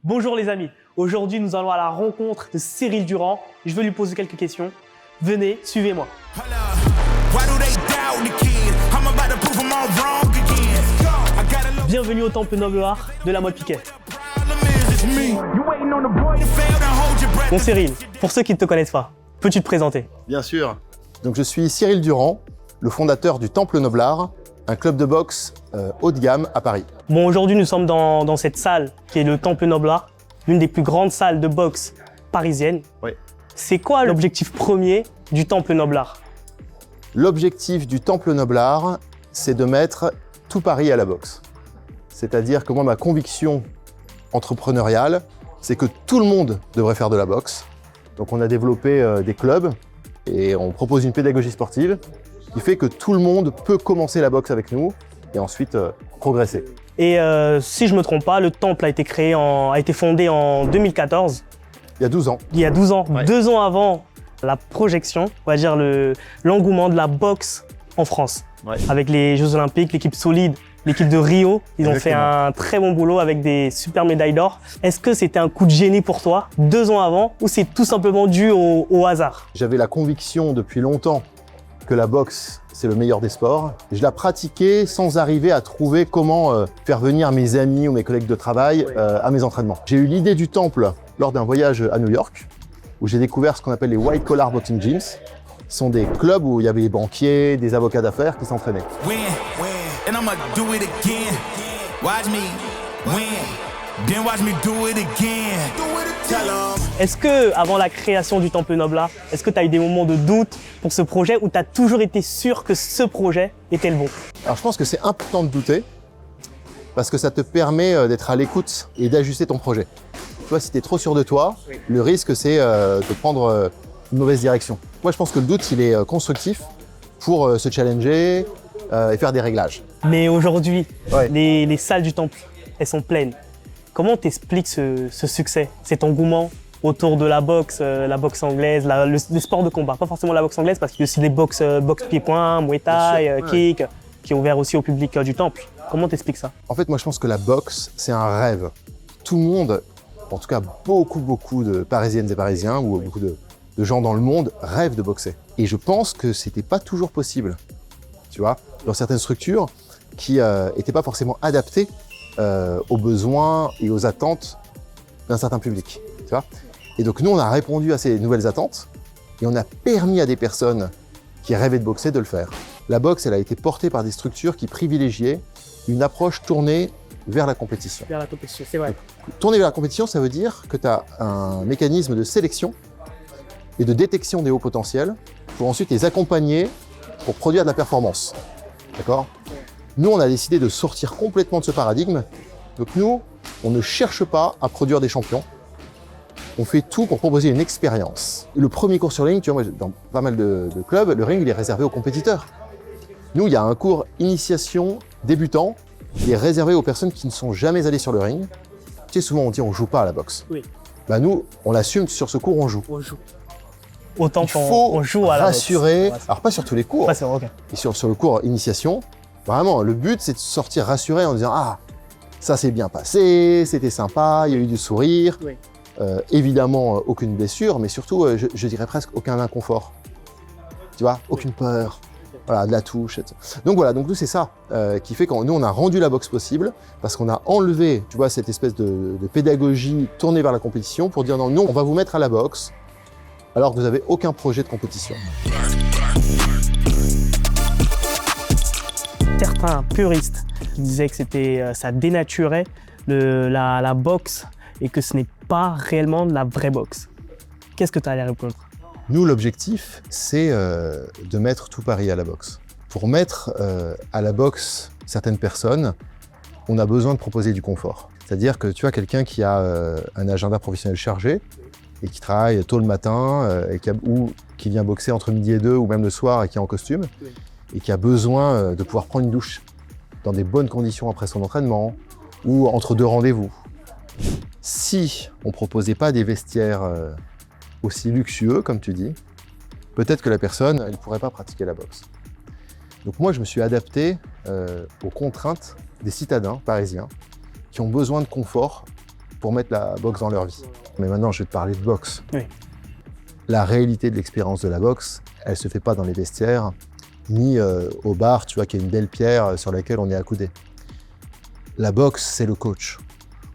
Bonjour les amis, aujourd'hui nous allons à la rencontre de Cyril Durand. Je vais lui poser quelques questions. Venez, suivez-moi. Bienvenue au Temple Noble Art de la mode piquet. Bon Cyril, pour ceux qui ne te connaissent pas, peux-tu te présenter? Bien sûr. Donc je suis Cyril Durand, le fondateur du Temple Noble Art, un club de boxe haut de gamme à Paris. Bon, aujourd'hui nous sommes dans cette salle qui est le Temple Noble Art, l'une des plus grandes salles de boxe parisiennes. Oui. C'est quoi l'objectif premier du Temple Noble Art? L'objectif du Temple Noble Art, c'est de mettre tout Paris à la boxe. C'est-à-dire que moi, ma conviction entrepreneuriale, c'est que tout le monde devrait faire de la boxe. Donc on a développé des clubs et on propose une pédagogie sportive qui fait que tout le monde peut commencer la boxe avec nous et ensuite progresser. Et si je ne me trompe pas, le temple a été fondé en 2014. Il y a 12 ans. Il y a 12 ans, Ouais. 2 ans avant la projection, on va dire l'engouement de la boxe en France. Ouais. Avec les Jeux Olympiques, l'équipe solide, l'équipe de Rio, ils ont fait Exactement. un très bon boulot avec des super médailles d'or. Est-ce que c'était un coup de génie pour toi, 2 ans avant, ou c'est tout simplement dû au hasard? J'avais la conviction depuis longtemps que la boxe, c'est le meilleur des sports. Je la pratiquais sans arriver à trouver comment faire venir mes amis ou mes collègues de travail à mes entraînements. J'ai eu l'idée du temple lors d'un voyage à New York, où j'ai découvert ce qu'on appelle les white collar boxing gyms. Ce sont des clubs où il y avait des banquiers, des avocats d'affaires qui s'entraînaient. And I'ma do it again. Watch me win. Then watch me do it again. Tell 'em. Est-ce que, avant la création du Temple Noble Art, est-ce que tu as eu des moments de doute pour ce projet ou tu as toujours été sûr que ce projet était le bon? Alors je pense que c'est important de douter, parce que ça te permet d'être à l'écoute et d'ajuster ton projet. Tu vois, si tu es trop sûr de toi, le risque c'est de prendre une mauvaise direction. Moi je pense que le doute il est constructif pour se challenger et faire des réglages. Mais aujourd'hui, Ouais. les salles du temple, elles sont pleines. Comment t'expliques ce succès, cet engouement autour de la boxe anglaise, les sports de combat? Pas forcément la boxe anglaise, parce qu'il y a aussi les boxe pied-point, muay thai, Bien sûr, ouais. kick, qui est ouvert aussi au public du temple. Comment t'expliques ça? En fait moi je pense que la boxe c'est un rêve. Tout le monde, en tout cas beaucoup de Parisiennes et Parisiens ou beaucoup de gens dans le monde rêvent de boxer. Et je pense que c'était pas toujours possible. Tu vois, dans certaines structures qui n'étaient pas forcément adaptées aux besoins et aux attentes d'un certain public. Tu vois, et donc nous, on a répondu à ces nouvelles attentes et on a permis à des personnes qui rêvaient de boxer de le faire. La boxe, elle a été portée par des structures qui privilégiaient une approche tournée vers la compétition. Vers la compétition, c'est vrai. Tourner vers la compétition, ça veut dire que tu as un mécanisme de sélection et de détection des hauts potentiels pour ensuite les accompagner pour produire de la performance. D'accord ? Nous, on a décidé de sortir complètement de ce paradigme. Donc nous, on ne cherche pas à produire des champions. On fait tout pour proposer une expérience. Le premier cours sur le ring, tu vois, moi, dans pas mal de clubs, le ring, il est réservé aux compétiteurs. Nous, il y a un cours initiation débutant, il est réservé aux personnes qui ne sont jamais allées sur le ring. Tu sais, souvent, on dit on joue pas à la boxe. Oui. Bah nous, on l'assume, sur ce cours, on joue. On joue. Autant Il faut on joue à la boxe. rassurer, Ouais, alors pas sur tous les cours, ouais, c'est vrai, ok. et sur le cours initiation, vraiment, le but, c'est de sortir rassuré en disant « Ah, ça s'est bien passé, c'était sympa, il y a eu du sourire. Oui. Évidemment, aucune blessure, mais surtout, je dirais presque aucun inconfort. Tu vois, aucune peur, voilà, de la touche, etc. Donc voilà, donc nous, c'est ça qui fait que nous, on a rendu la boxe possible, parce qu'on a enlevé, tu vois, cette espèce de pédagogie tournée vers la compétition pour dire « Non, on va vous mettre à la boxe, alors que vous n'avez aucun projet de compétition. » Certains puristes disaient que ça dénaturait la boxe et que ce n'est pas réellement de la vraie boxe. Qu'est-ce que tu as à répondre? Nous, l'objectif, c'est de mettre tout Paris à la boxe. Pour mettre à la boxe certaines personnes, on a besoin de proposer du confort. C'est-à-dire que tu as quelqu'un qui a un agenda professionnel chargé et qui travaille tôt le matin ou qui vient boxer entre midi et 2 ou même le soir et qui est en costume et qui a besoin de pouvoir prendre une douche dans des bonnes conditions après son entraînement ou entre 2 rendez-vous. Si on ne proposait pas des vestiaires aussi luxueux, comme tu dis, peut-être que la personne ne pourrait pas pratiquer la boxe. Donc moi, je me suis adapté aux contraintes des citadins parisiens qui ont besoin de confort pour mettre la boxe dans leur vie. Mais maintenant, je vais te parler de boxe. Oui. La réalité de l'expérience de la boxe, elle se fait pas dans les vestiaires, ni au bar, tu vois, qu'il y a une belle pierre sur laquelle on est accoudé. La boxe, c'est le coach.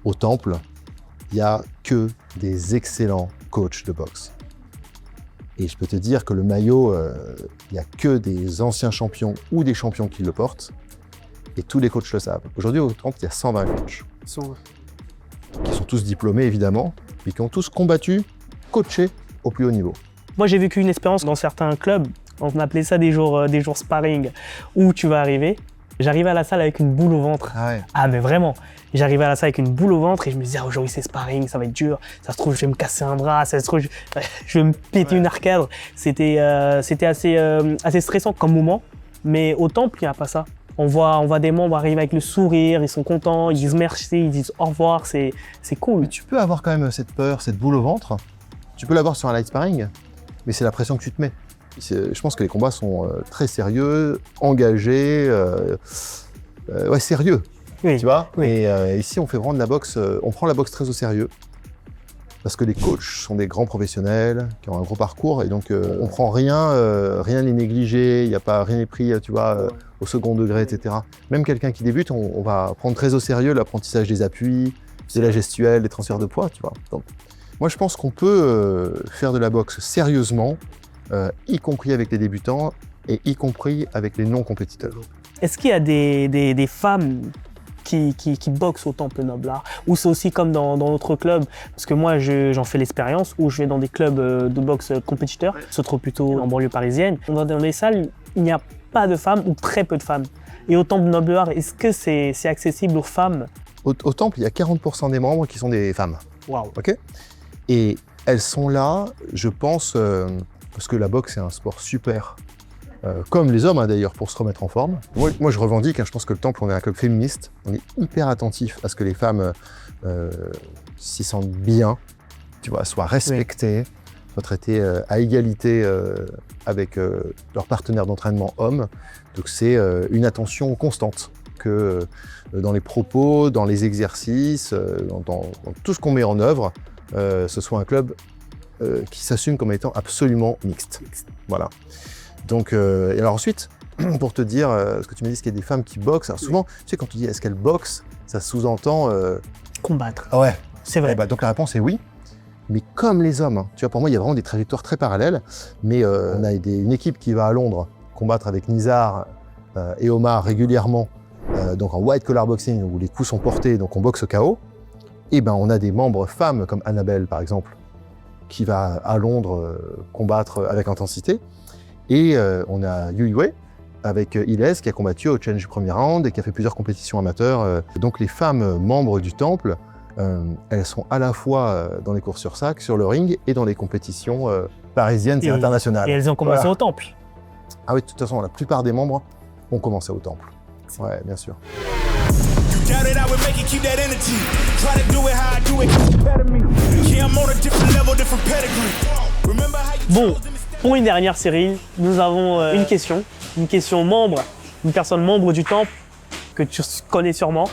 Au temple, il n'y a que des excellents coachs de boxe. Et je peux te dire que le maillot, il n'y a que des anciens champions ou des champions qui le portent. Et tous les coachs le savent. Aujourd'hui, au temple, il y a 120 coachs. Qui sont tous diplômés, évidemment, mais qui ont tous combattu, coaché au plus haut niveau. Moi, j'ai vécu une expérience dans certains clubs, on appelait ça des jours sparring, où tu vas arriver. J'arrivais à la salle avec une boule au ventre. Ah ouais. Ah, mais vraiment. J'arrivais à la salle avec une boule au ventre et je me disais, aujourd'hui c'est sparring, ça va être dur. Ça se trouve, je vais me casser un bras, ça se trouve, je vais me péter une arcade. C'était assez stressant comme moment, mais au temple, il n'y a pas ça. On voit des membres arriver avec le sourire, ils sont contents, ils disent merci, ils disent au revoir, c'est cool. Mais tu peux avoir quand même cette peur, cette boule au ventre. Tu peux l'avoir sur un light sparring, mais c'est la pression que tu te mets. Je pense que les combats sont très sérieux, engagés, sérieux. Oui. Tu vois. Oui. Et ici, on fait vraiment de la boxe, on prend la boxe très au sérieux. Parce que les coachs sont des grands professionnels qui ont un gros parcours et donc on prend rien n'est négligé, il n'y a pas rien n'est pris, tu vois, au second degré, etc. Même quelqu'un qui débute, on va prendre très au sérieux l'apprentissage des appuis, de la gestuelle, des transferts de poids, tu vois. Donc, moi, je pense qu'on peut faire de la boxe sérieusement, y compris avec les débutants et y compris avec les non-compétiteurs. Est-ce qu'il y a des femmes qui boxent au Temple Noble Art, ou c'est aussi comme dans notre club, parce que moi j'en fais l'expérience où je vais dans des clubs de boxe compétiteurs, se trouve plutôt en banlieue parisienne. Dans des salles, il n'y a pas de femmes ou très peu de femmes. Et au Temple Noble Art, est-ce que c'est accessible aux femmes? Au Temple, il y a 40% des membres qui sont des femmes. Waouh. Ok. Et elles sont là, je pense, parce que la boxe c'est un sport super. Comme les hommes d'ailleurs, pour se remettre en forme. Moi je revendique, je pense que le Temple, on est un club féministe, on est hyper attentif à ce que les femmes s'y sentent bien, tu vois, soient respectées, soient traitées à égalité avec leurs partenaires d'entraînement hommes. Donc c'est une attention constante que dans les propos, dans les exercices, dans tout ce qu'on met en œuvre, ce soit un club qui s'assume comme étant absolument mixte. Voilà. Donc, et alors ensuite, pour te dire, ce que tu m'as dit, c'est qu'il y a des femmes qui boxent. Alors souvent, tu sais, quand tu dis est-ce qu'elles boxent, ça sous-entend… Combattre. Ah ouais. C'est vrai. Donc la réponse est oui. Mais comme les hommes, tu vois, pour moi, il y a vraiment des trajectoires très parallèles. Mais on a une équipe qui va à Londres combattre avec Nizar et Omar régulièrement, donc en white collar boxing, où les coups sont portés, donc on boxe au KO. Et ben, on a des membres femmes, comme Annabelle, par exemple, qui va à Londres combattre avec intensité. Et on a Yu Yue avec Iles qui a combattu au challenge du premier round et qui a fait plusieurs compétitions amateurs. Donc les femmes membres du Temple, elles sont à la fois dans les courses sur sac, sur le ring et dans les compétitions parisiennes et internationales. Et elles ont commencé au Temple. Ah oui, de toute façon, la plupart des membres ont commencé au Temple. Ouais, bien sûr. Bon. Pour une dernière série, nous avons une question membre, une personne membre du Temple que tu connais sûrement.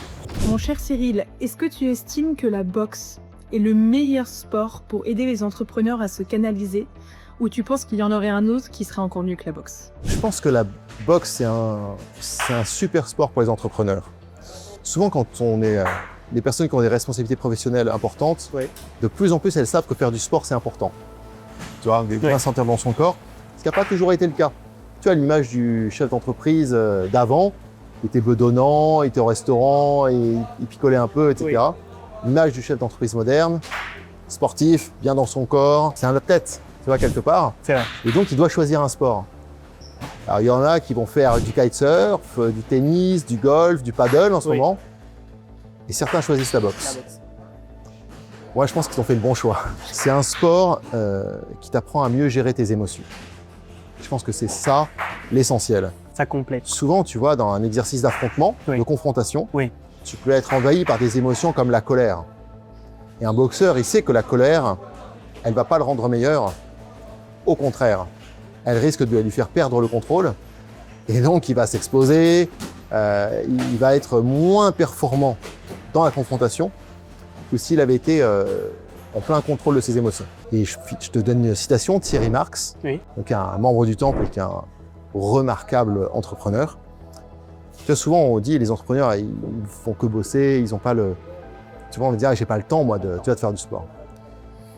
Mon cher Cyril, est-ce que tu estimes que la boxe est le meilleur sport pour aider les entrepreneurs à se canaliser, ou tu penses qu'il y en aurait un autre qui serait encore mieux que la boxe? Je pense que la boxe, c'est un super sport pour les entrepreneurs. Souvent, quand on est des personnes qui ont des responsabilités professionnelles importantes, de plus en plus, elles savent que faire du sport, c'est important. Tu vois, bien sentir dans son corps, ce qui n'a pas toujours été le cas. Tu vois, l'image du chef d'entreprise d'avant, il était bedonnant, il était au restaurant, il picolait un peu, etc. Oui. L'image du chef d'entreprise moderne, sportif, bien dans son corps, c'est un athlète, tu vois, quelque part. C'est vrai. Et donc, il doit choisir un sport. Alors, il y en a qui vont faire du kitesurf, du tennis, du golf, du paddle en ce moment. Et certains choisissent la boxe. Moi, je pense qu'ils ont fait le bon choix. C'est un sport qui t'apprend à mieux gérer tes émotions. Je pense que c'est ça l'essentiel. Ça complète. Souvent, tu vois, dans un exercice d'affrontement, de confrontation, tu peux être envahi par des émotions comme la colère. Et un boxeur, il sait que la colère, elle ne va pas le rendre meilleur. Au contraire, elle risque de lui faire perdre le contrôle. Et donc, il va s'exposer, il va être moins performant dans la confrontation. ou s'il avait été en plein contrôle de ses émotions. Et je te donne une citation de Thierry Marx, Oui. donc un membre du Temple et qui est un remarquable entrepreneur. Tu vois, souvent on dit les entrepreneurs ils font que bosser, ils n'ont pas le. Tu vois, on va dire j'ai pas le temps moi de faire du sport.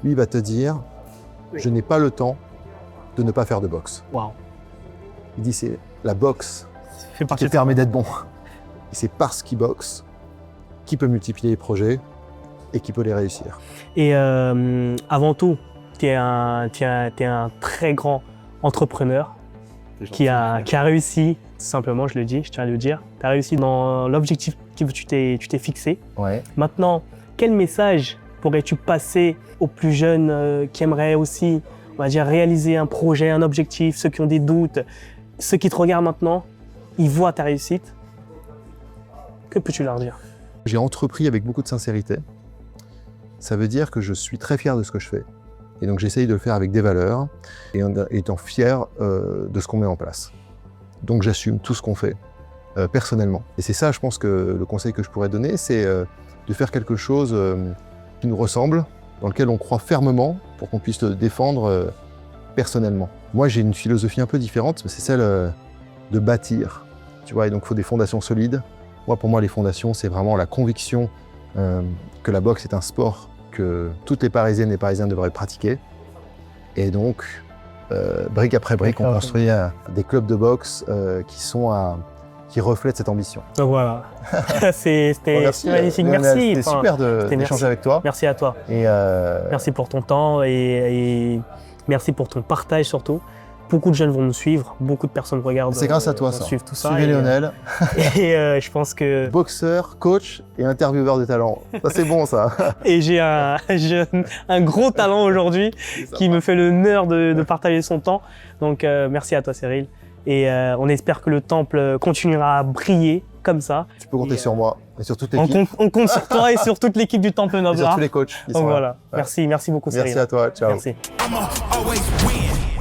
Lui il va te dire Oui. je n'ai pas le temps de ne pas faire de boxe. Waouh. Il dit c'est la boxe Fait qui partie te de permet d'être bon. Et c'est parce qu'il boxe qu'il peut multiplier les projets et qu'il peut les réussir. Et avant tout, tu es un très grand entrepreneur qui a réussi, tout simplement, je le dis, je tiens à le dire. Tu as réussi dans l'objectif que tu t'es fixé. Ouais. Maintenant, quel message pourrais-tu passer aux plus jeunes qui aimeraient aussi, on va dire, réaliser un projet, un objectif, ceux qui ont des doutes, ceux qui te regardent maintenant, ils voient ta réussite. Que peux-tu leur dire? J'ai entrepris avec beaucoup de sincérité. Ça veut dire que je suis très fier de ce que je fais. Et donc j'essaye de le faire avec des valeurs et en étant fier de ce qu'on met en place. Donc j'assume tout ce qu'on fait personnellement. Et c'est ça, je pense que le conseil que je pourrais donner, c'est de faire quelque chose qui nous ressemble, dans lequel on croit fermement pour qu'on puisse le défendre personnellement. Moi j'ai une philosophie un peu différente, c'est celle de bâtir. Tu vois, et donc il faut des fondations solides. Moi, pour moi, les fondations, c'est vraiment la conviction que la boxe est un sport que toutes les Parisiennes et Parisiens devraient pratiquer. Et donc, brique après brique, on construit des clubs de boxe qui reflètent cette ambition. Donc voilà, c'était magnifique. Lionel, Merci. C'était super d'échanger avec toi. Merci à toi. Et Merci pour ton temps et merci pour ton partage surtout. Beaucoup de jeunes vont nous suivre, beaucoup de personnes regardent. c'est grâce à toi, vont ça. suivre tout ça. Suivez Lionel, Et je pense que. boxeur, coach et intervieweur de talent. Ça, c'est bon, ça. Et j'ai un gros talent aujourd'hui qui me fait l'honneur de partager son temps. Donc merci à toi, Cyril. Et on espère que le temple continuera à briller comme ça. Tu peux compter Et, sur moi et sur toute On l'équipe. compte sur toi et sur toute l'équipe du temple Et sur Nobra. tous les coachs qui Donc sont là. voilà. Ouais. Merci beaucoup, Cyril. Merci à toi. Ciao. Merci. I'ma always win.